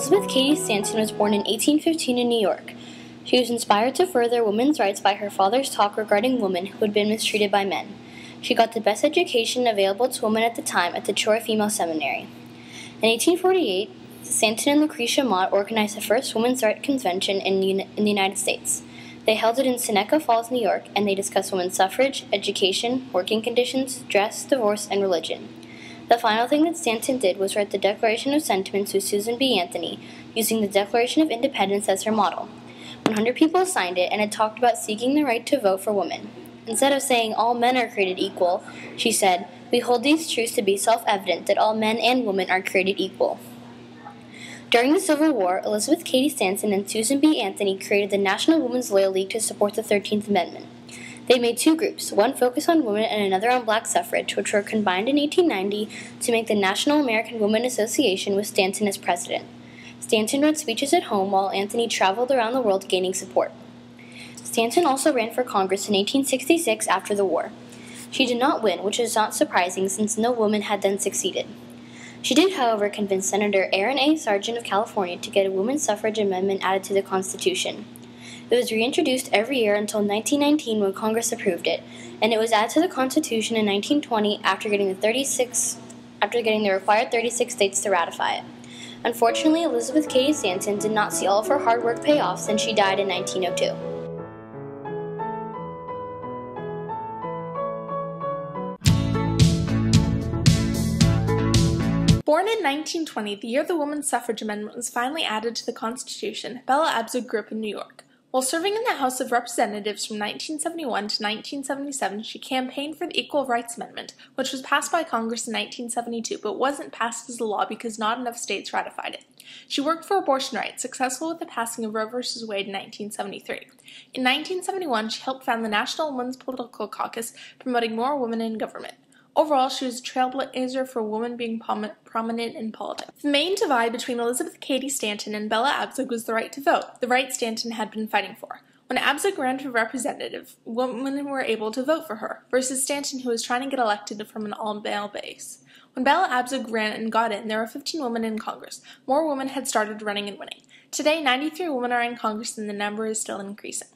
Elizabeth Cady Stanton was born in 1815 in New York. She was inspired to further women's rights by her father's talk regarding women who had been mistreated by men. She got the best education available to women at the time at the Troy Female Seminary. In 1848, Stanton and Lucretia Mott organized the first women's rights convention in the United States. They held it in Seneca Falls, New York, and they discussed women's suffrage, education, working conditions, dress, divorce, and religion. The final thing that Stanton did was write the Declaration of Sentiments with Susan B. Anthony, using the Declaration of Independence as her model. 100 people signed it, and it talked about seeking the right to vote for women. Instead of saying all men are created equal, she said, "We hold these truths to be self-evident that all men and women are created equal." During the Civil War, Elizabeth Cady Stanton and Susan B. Anthony created the National Women's Loyal League to support the 13th Amendment. They made two groups, one focused on women and another on black suffrage, which were combined in 1890 to make the National American Women Association with Stanton as president. Stanton read speeches at home while Anthony traveled around the world gaining support. Stanton also ran for Congress in 1866 after the war. She did not win, which is not surprising since no woman had then succeeded. She did, however, convince Senator Aaron A. Sargent of California to get a women's suffrage amendment added to the Constitution. It was reintroduced every year until 1919 when Congress approved it, and it was added to the Constitution in 1920 after getting the required 36 states to ratify it. Unfortunately, Elizabeth Cady Stanton did not see all of her hard work pay off since she died in 1902. Born in 1920, the year the Women's Suffrage Amendment was finally added to the Constitution, Bella Abzug grew up in New York. While serving in the House of Representatives from 1971 to 1977, she campaigned for the Equal Rights Amendment, which was passed by Congress in 1972, but wasn't passed as a law because not enough states ratified it. She worked for abortion rights, successful with the passing of Roe v. Wade in 1973. In 1971, she helped found the National Women's Political Caucus, promoting more women in government. Overall, she was a trailblazer for women being prominent in politics. The main divide between Elizabeth Cady Stanton and Bella Abzug was the right to vote, the right Stanton had been fighting for. When Abzug ran for representative, women were able to vote for her, versus Stanton, who was trying to get elected from an all-male base. When Bella Abzug ran and got in, there were 15 women in Congress. More women had started running and winning. Today, 93 women are in Congress, and the number is still increasing.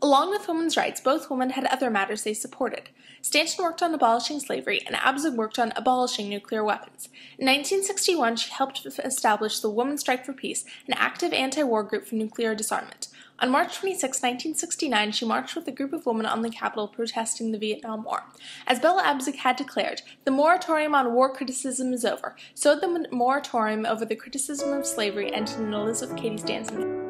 Along with women's rights, both women had other matters they supported. Stanton worked on abolishing slavery, and Abzug worked on abolishing nuclear weapons. In 1961, she helped establish the Women's Strike for Peace, an active anti-war group for nuclear disarmament. On March 26, 1969, she marched with a group of women on the Capitol protesting the Vietnam War. As Bella Abzug had declared, the moratorium on war criticism is over, so the moratorium over the criticism of slavery ended in Elizabeth Cady Stanton.